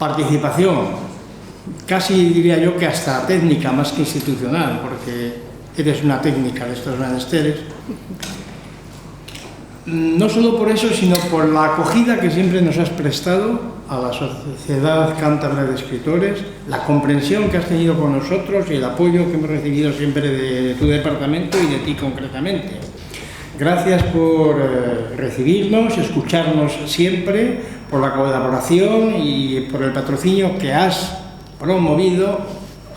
participación, casi diría yo que hasta técnica más que institucional, porque eres una técnica de estos menesteres. No solo por eso, sino por la acogida que siempre nos has prestado a la Sociedad Cántabra de Escritores, la comprensión que has tenido con nosotros y el apoyo que hemos recibido siempre de tu departamento y de ti concretamente. Gracias por recibirnos, escucharnos siempre, por la colaboración y por el patrocinio que has promovido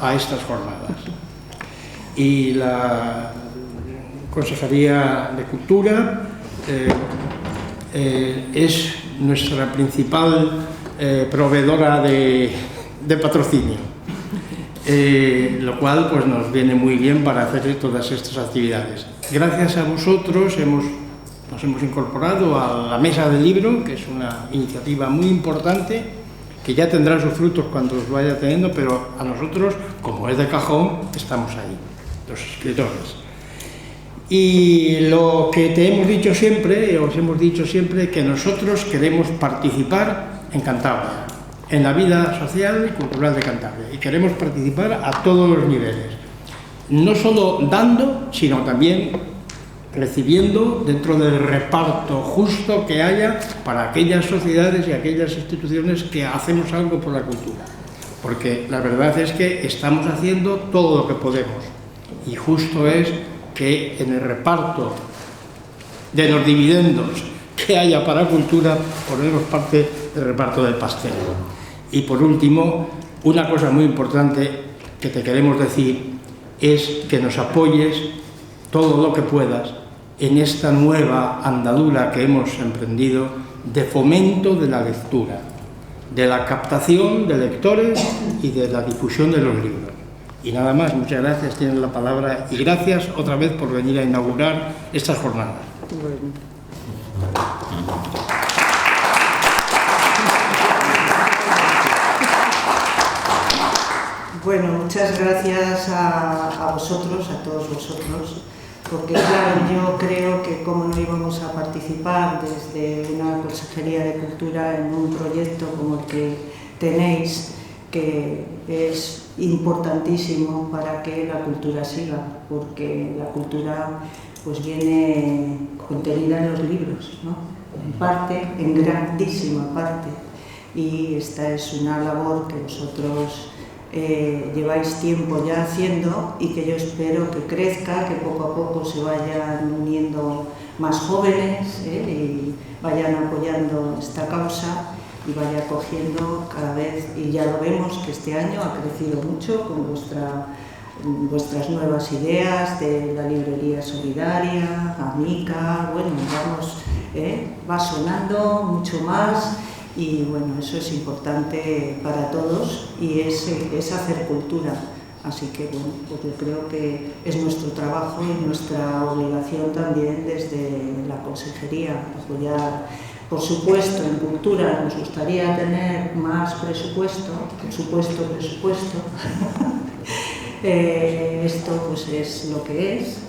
a estas jornadas. Y la Consejería de Cultura es nuestra principal proveedora de patrocinio, lo cual pues, nos viene muy bien para hacer todas estas actividades. Gracias a vosotros nos hemos incorporado a la Mesa del Libro, que es una iniciativa muy importante, que ya tendrá sus frutos cuando los vaya teniendo, pero a nosotros, como es de cajón, estamos ahí, los escritores. Y lo que te hemos dicho siempre, os hemos dicho siempre, que nosotros queremos participar en Cantabria, en la vida social y cultural de Cantabria, y queremos participar a todos los niveles, no solo dando, sino también recibiendo dentro del reparto justo que haya para aquellas sociedades y aquellas instituciones que hacemos algo por la cultura, porque la verdad es que estamos haciendo todo lo que podemos, y justo es que en el reparto de los dividendos que haya para cultura ponemos parte del reparto del pastel. Y por último, una cosa muy importante que te queremos decir es que nos apoyes todo lo que puedas en esta nueva andadura que hemos emprendido de fomento de la lectura, de la captación de lectores y de la difusión de los libros. Y nada más, muchas gracias, tienen la palabra, y gracias otra vez por venir a inaugurar estas jornadas. Bueno, muchas gracias a vosotros, a todos vosotros, porque claro, yo creo que como no íbamos a participar desde una Consejería de Cultura en un proyecto como el que tenéis, que es importantísimo para que la cultura siga, porque la cultura pues viene contenida en los libros, ¿no? En parte, en grandísima parte, y esta es una labor que vosotros lleváis tiempo ya haciendo y que yo espero que crezca, que poco a poco se vayan uniendo más jóvenes y vayan apoyando esta causa y vaya cogiendo cada vez, y ya lo vemos que este año ha crecido mucho con vuestras nuevas ideas de la librería solidaria, Amica, bueno, vamos, va sonando mucho más. Y bueno, eso es importante para todos y es hacer cultura. Así que bueno, pues yo creo que es nuestro trabajo y nuestra obligación también desde la Consejería apoyar. Por supuesto, en cultura nos gustaría tener más presupuesto, presupuesto. Esto pues es lo que es.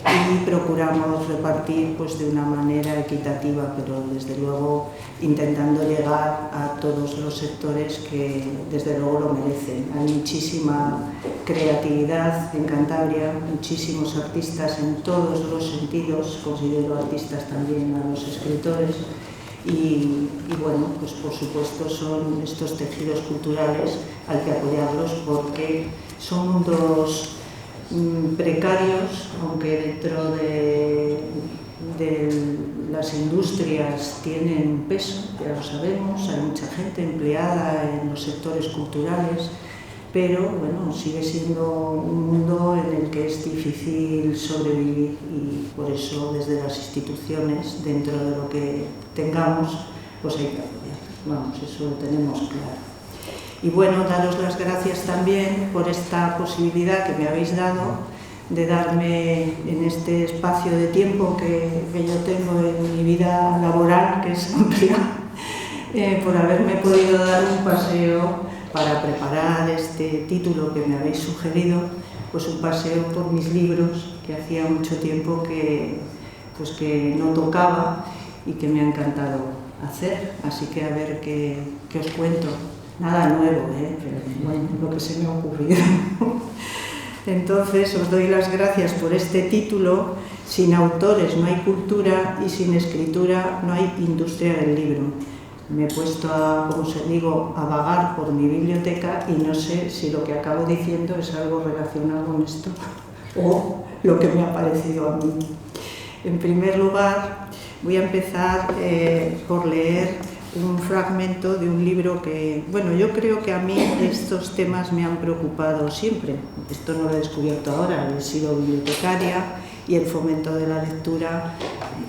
Y procuramos repartir pues, de una manera equitativa, pero desde luego intentando llegar a todos los sectores que desde luego lo merecen. Hay muchísima creatividad en Cantabria, muchísimos artistas en todos los sentidos, considero artistas también a los escritores, y bueno, pues por supuesto son estos tejidos culturales hay que apoyarlos porque son mundos precarios, aunque dentro de las industrias tienen un peso, ya lo sabemos, hay mucha gente empleada en los sectores culturales, pero bueno, sigue siendo un mundo en el que es difícil sobrevivir y por eso desde las instituciones, dentro de lo que tengamos, pues hay que apoyar. Vamos, eso lo tenemos claro. Y bueno, daros las gracias también por esta posibilidad que me habéis dado de darme en este espacio de tiempo que yo tengo en mi vida laboral, que es amplia, por haberme podido dar un paseo para preparar este título que me habéis sugerido, pues un paseo por mis libros, que hacía mucho tiempo que no tocaba y que me ha encantado hacer. Así que a ver qué os cuento. Nada nuevo, pero bueno, lo que se me ha ocurrido. Entonces, os doy las gracias por este título. Sin autores no hay cultura y sin escritura no hay industria del libro. Me he puesto a, como os digo, a vagar por mi biblioteca y no sé si lo que acabo diciendo es algo relacionado con esto o lo que me ha parecido a mí. En primer lugar, voy a empezar por leer un fragmento de un libro que, bueno, yo creo que a mí estos temas me han preocupado siempre. Esto no lo he descubierto ahora, he sido bibliotecaria y el fomento de la lectura,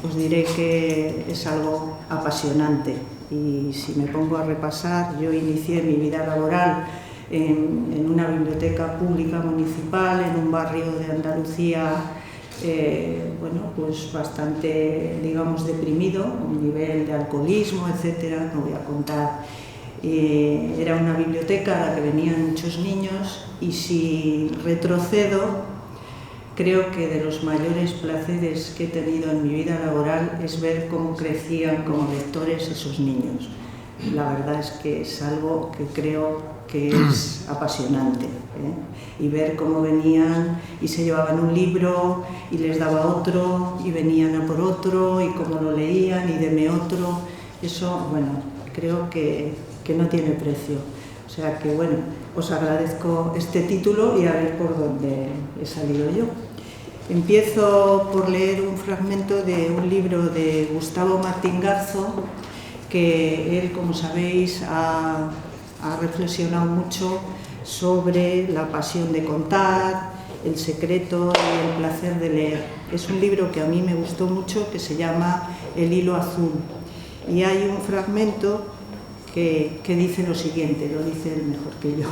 os diré que es algo apasionante. Y si me pongo a repasar, yo inicié mi vida laboral en una biblioteca pública municipal, en un barrio de Andalucía, bueno, pues bastante, digamos, deprimido, un nivel de alcoholismo, etcétera, no voy a contar. Era una biblioteca a la que venían muchos niños y si retrocedo, creo que de los mayores placeres que he tenido en mi vida laboral es ver cómo crecían como lectores esos niños. La verdad es que es algo que creo que es apasionante, y ver cómo venían y se llevaban un libro y les daba otro y venían a por otro y cómo lo leían y deme otro, eso, bueno, creo que no tiene precio. O sea que, bueno, os agradezco este título y a ver por dónde he salido yo. Empiezo por leer un fragmento de un libro de Gustavo Martín Garzo, que él, como sabéis, ha reflexionado mucho sobre la pasión de contar, el secreto y el placer de leer. Es un libro que a mí me gustó mucho, que se llama El hilo azul. Y hay un fragmento que dice lo siguiente, lo dice él mejor que yo.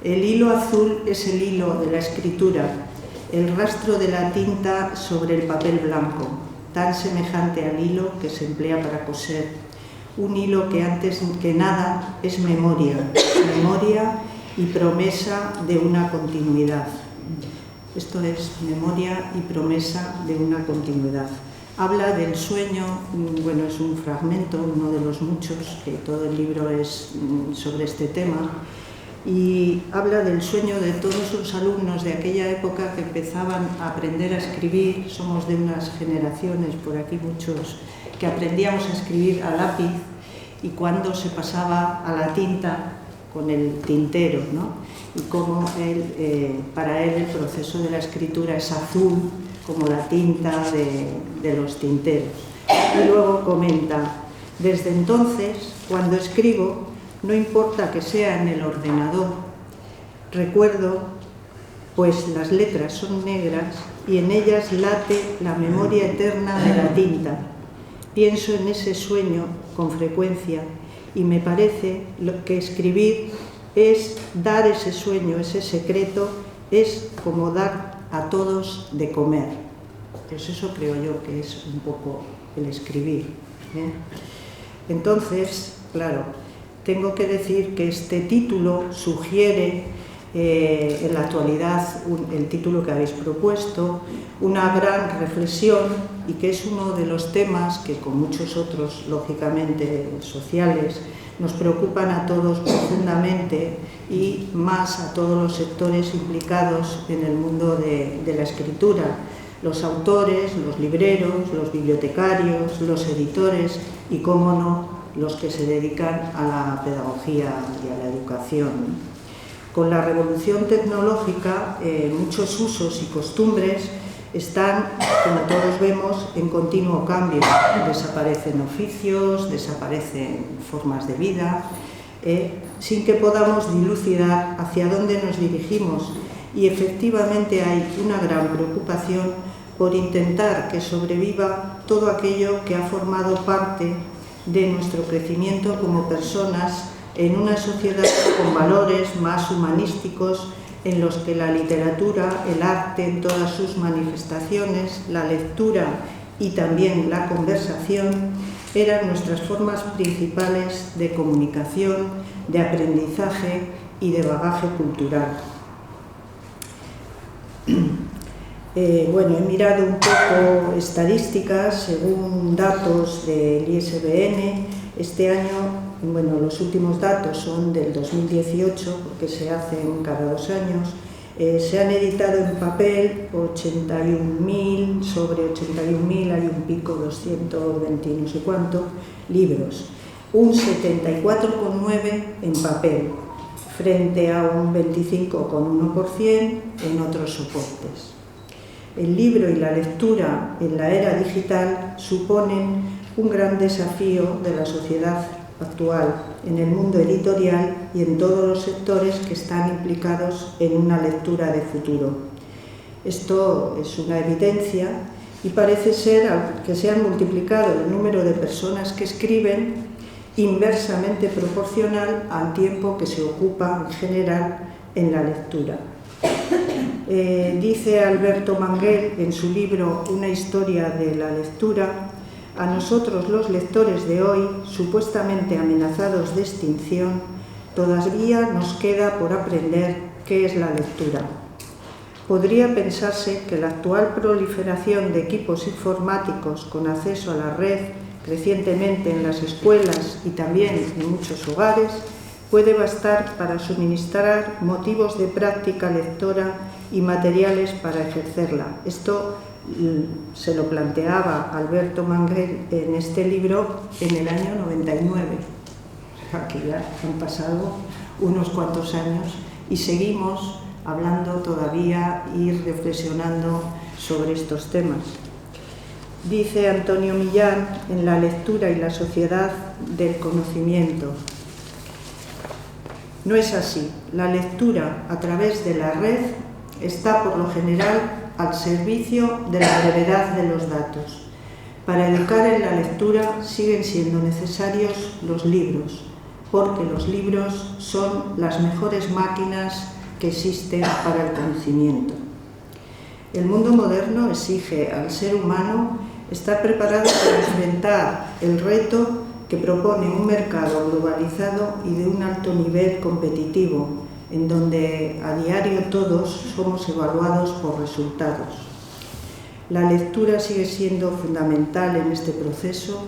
El hilo azul es el hilo de la escritura, el rastro de la tinta sobre el papel blanco, tan semejante al hilo que se emplea para coser. Un hilo que antes que nada es memoria y promesa de una continuidad. Esto es memoria y promesa de una continuidad. Habla del sueño, bueno, es un fragmento, uno de los muchos, que todo el libro es sobre este tema, y habla del sueño de todos los alumnos de aquella época que empezaban a aprender a escribir. Somos de unas generaciones, por aquí muchos, que aprendíamos a escribir a lápiz y cuando se pasaba a la tinta con el tintero, ¿no? Y cómo para él el proceso de la escritura es azul, como la tinta de los tinteros. Y luego comenta, desde entonces, cuando escribo, no importa que sea en el ordenador, recuerdo, pues las letras son negras y en ellas late la memoria eterna de la tinta. Pienso en ese sueño con frecuencia y me parece que escribir es dar ese sueño, ese secreto, es como dar a todos de comer. Pues eso creo yo que es un poco el escribir, Entonces, claro, tengo que decir que este título sugiere en la actualidad, el título que habéis propuesto, una gran reflexión y que es uno de los temas que, con muchos otros, lógicamente, sociales, nos preocupan a todos profundamente y más a todos los sectores implicados en el mundo de la escritura. Los autores, los libreros, los bibliotecarios, los editores y, cómo no, los que se dedican a la pedagogía y a la educación. Con la revolución tecnológica, muchos usos y costumbres están, como todos vemos, en continuo cambio. Desaparecen oficios, desaparecen formas de vida, sin que podamos dilucidar hacia dónde nos dirigimos. Y efectivamente hay una gran preocupación por intentar que sobreviva todo aquello que ha formado parte de nuestro crecimiento como personas en una sociedad con valores más humanísticos en los que la literatura, el arte en todas sus manifestaciones, la lectura y también la conversación eran nuestras formas principales de comunicación, de aprendizaje y de bagaje cultural. Bueno, he mirado un poco estadísticas. Según datos del ISBN, este año bueno, los últimos datos son del 2018, porque se hacen cada 2 años. Se han editado en papel 81.000, sobre 81.000, hay un pico, 220 y no sé cuánto, libros. Un 74,9% en papel, frente a un 25,1% en otros soportes. El libro y la lectura en la era digital suponen un gran desafío de la sociedad actual, en el mundo editorial y en todos los sectores que están implicados en una lectura de futuro. Esto es una evidencia y parece ser que se han multiplicado el número de personas que escriben inversamente proporcional al tiempo que se ocupa en general en la lectura. Dice Alberto Manguel en su libro Una historia de la lectura: a nosotros los lectores de hoy, supuestamente amenazados de extinción, todavía nos queda por aprender qué es la lectura. Podría pensarse que la actual proliferación de equipos informáticos con acceso a la red crecientemente en las escuelas y también en muchos hogares puede bastar para suministrar motivos de práctica lectora y materiales para ejercerla. Esto se lo planteaba Alberto Manguel en este libro en el año 99. O sea, que ya han pasado unos cuantos años y seguimos hablando todavía y reflexionando sobre estos temas. Dice Antonio Millán en La lectura y la sociedad del conocimiento: no es así. La lectura a través de la red está por lo general al servicio de la brevedad de los datos. Para educar en la lectura siguen siendo necesarios los libros, porque los libros son las mejores máquinas que existen para el conocimiento. El mundo moderno exige al ser humano estar preparado para enfrentar el reto que propone un mercado globalizado y de un alto nivel competitivo, en donde a diario todos somos evaluados por resultados. La lectura sigue siendo fundamental en este proceso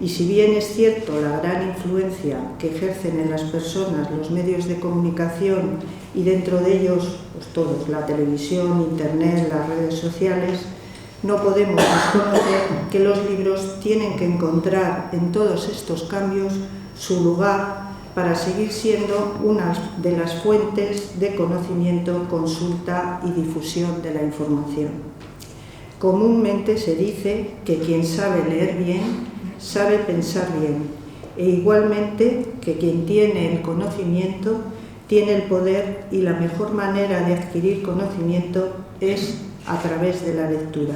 y si bien es cierto la gran influencia que ejercen en las personas los medios de comunicación y dentro de ellos pues todos, la televisión, internet, las redes sociales, no podemos desconocer que los libros tienen que encontrar en todos estos cambios su lugar para seguir siendo una de las fuentes de conocimiento, consulta y difusión de la información. Comúnmente se dice que quien sabe leer bien, sabe pensar bien, e igualmente que quien tiene el conocimiento, tiene el poder y la mejor manera de adquirir conocimiento es a través de la lectura.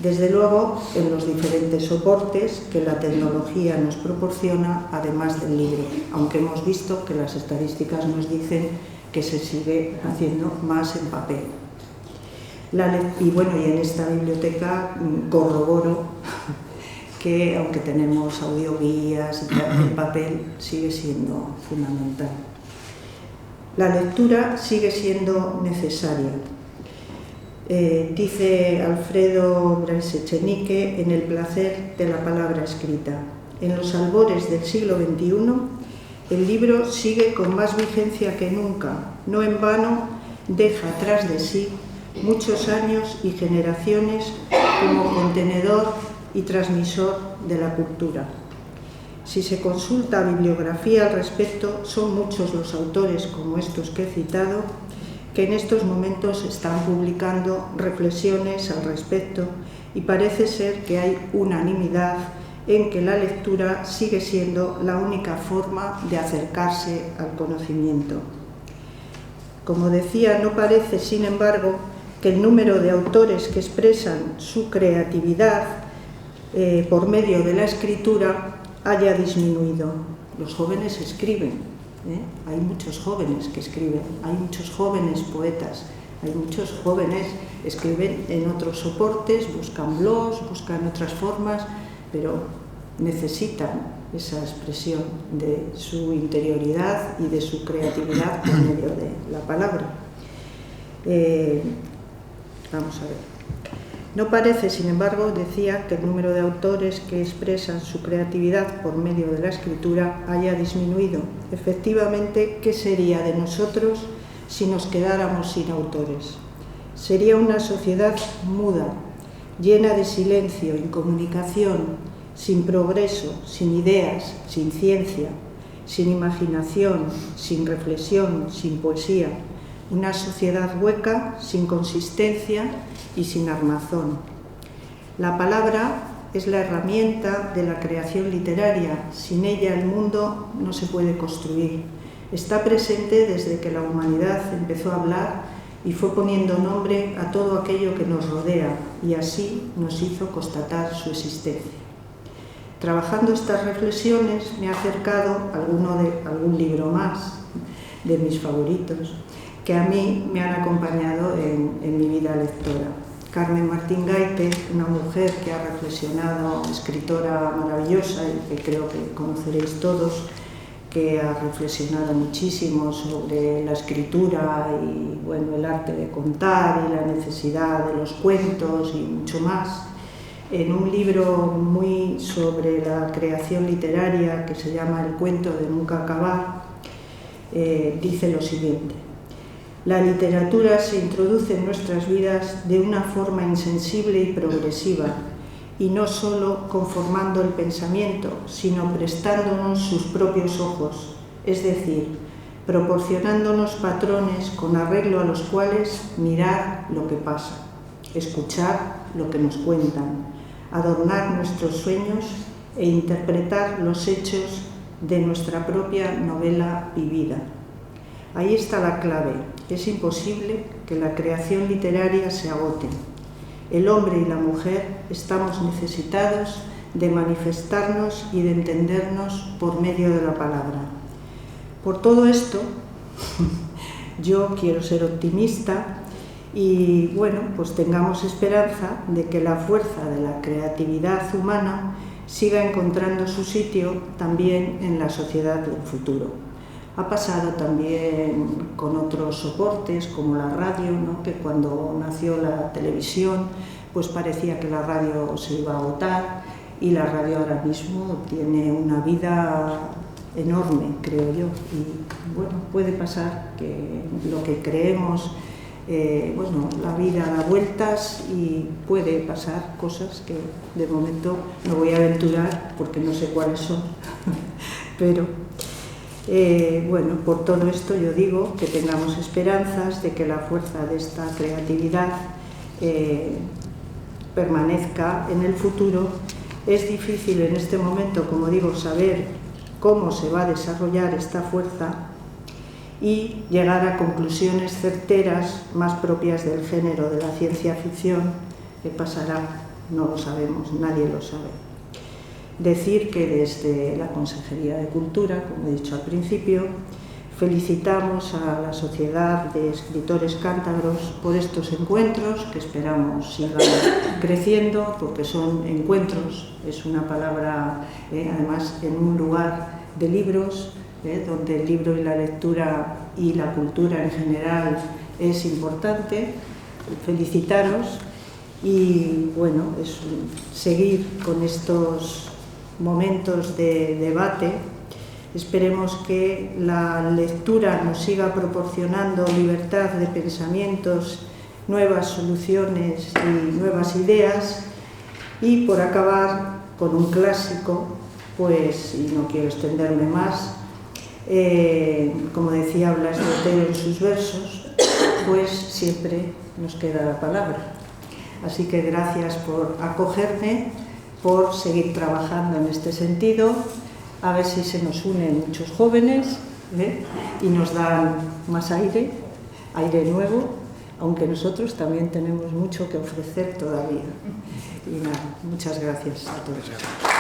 Desde luego, en los diferentes soportes que la tecnología nos proporciona, además del libro, aunque hemos visto que las estadísticas nos dicen que se sigue haciendo más en papel. Y bueno, y en esta biblioteca corroboro que, aunque tenemos audioguías y tal, el papel sigue siendo fundamental. La lectura sigue siendo necesaria. Dice Alfredo Bryce Echenique en El placer de la palabra escrita: en los albores del siglo XXI, el libro sigue con más vigencia que nunca. No en vano deja atrás de sí muchos años y generaciones como contenedor y transmisor de la cultura. Si se consulta bibliografía al respecto, son muchos los autores como estos que he citado que en estos momentos están publicando reflexiones al respecto y parece ser que hay unanimidad en que la lectura sigue siendo la única forma de acercarse al conocimiento. Como decía, no parece, sin embargo, que el número de autores que expresan su creatividad por medio de la escritura haya disminuido. Los jóvenes escriben. Hay muchos jóvenes que escriben, hay muchos jóvenes poetas, hay muchos jóvenes que escriben en otros soportes, buscan blogs, buscan otras formas, pero necesitan esa expresión de su interioridad y de su creatividad por medio de la palabra. Vamos a ver. No parece, sin embargo, decía, que el número de autores que expresan su creatividad por medio de la escritura haya disminuido. Efectivamente, ¿qué sería de nosotros si nos quedáramos sin autores? Sería una sociedad muda, llena de silencio, incomunicación, sin progreso, sin ideas, sin ciencia, sin imaginación, sin reflexión, sin poesía. Una sociedad hueca, sin consistencia y sin armazón. La palabra es la herramienta de la creación literaria. Sin ella el mundo no se puede construir. Está presente desde que la humanidad empezó a hablar y fue poniendo nombre a todo aquello que nos rodea, y así nos hizo constatar su existencia. Trabajando estas reflexiones me he acercado a algún libro más de mis favoritos que a mí me han acompañado en mi vida lectora. Carmen Martín Gaite, una mujer que ha reflexionado, escritora maravillosa y que creo que conoceréis todos, que ha reflexionado muchísimo sobre la escritura y bueno, el arte de contar y la necesidad de los cuentos y mucho más. En un libro muy sobre la creación literaria que se llama El cuento de nunca acabar, dice lo siguiente: la literatura se introduce en nuestras vidas de una forma insensible y progresiva, y no solo conformando el pensamiento, sino prestándonos sus propios ojos, es decir, proporcionándonos patrones con arreglo a los cuales mirar lo que pasa, escuchar lo que nos cuentan, adornar nuestros sueños e interpretar los hechos de nuestra propia novela vivida. Ahí está la clave. Es imposible que la creación literaria se agote. El hombre y la mujer estamos necesitados de manifestarnos y de entendernos por medio de la palabra. Por todo esto, yo quiero ser optimista y, bueno, pues tengamos esperanza de que la fuerza de la creatividad humana siga encontrando su sitio también en la sociedad del futuro. Ha pasado también con otros soportes como la radio, ¿no? Que cuando nació la televisión pues parecía que la radio se iba a agotar, y la radio ahora mismo tiene una vida enorme, creo yo, y bueno, puede pasar que lo que creemos, bueno, la vida da vueltas y puede pasar cosas que de momento no voy a aventurar porque no sé cuáles son, pero bueno, por todo esto yo digo que tengamos esperanzas de que la fuerza de esta creatividad permanezca en el futuro. Es difícil en este momento, como digo, saber cómo se va a desarrollar esta fuerza y llegar a conclusiones certeras más propias del género de la ciencia ficción. ¿Qué pasará? No lo sabemos, nadie lo sabe. Decir que desde la Consejería de Cultura, como he dicho al principio, felicitamos a la Sociedad de Escritores Cántabros por estos encuentros, que esperamos sigan creciendo, porque son encuentros, es una palabra, además en un lugar de libros, donde el libro y la lectura y la cultura en general es importante. Felicitaros y, bueno, es seguir con estos momentos de debate. Esperemos que la lectura nos siga proporcionando libertad de pensamientos, nuevas soluciones y nuevas ideas. Y por acabar con un clásico, pues, y no quiero extenderme más, como decía Blas de Otero en sus versos, pues siempre nos queda la palabra. Así que gracias por acogerme, por seguir trabajando en este sentido. A ver si se nos unen muchos jóvenes y nos dan más aire nuevo, aunque nosotros también tenemos mucho que ofrecer todavía. Y nada, muchas gracias a todos.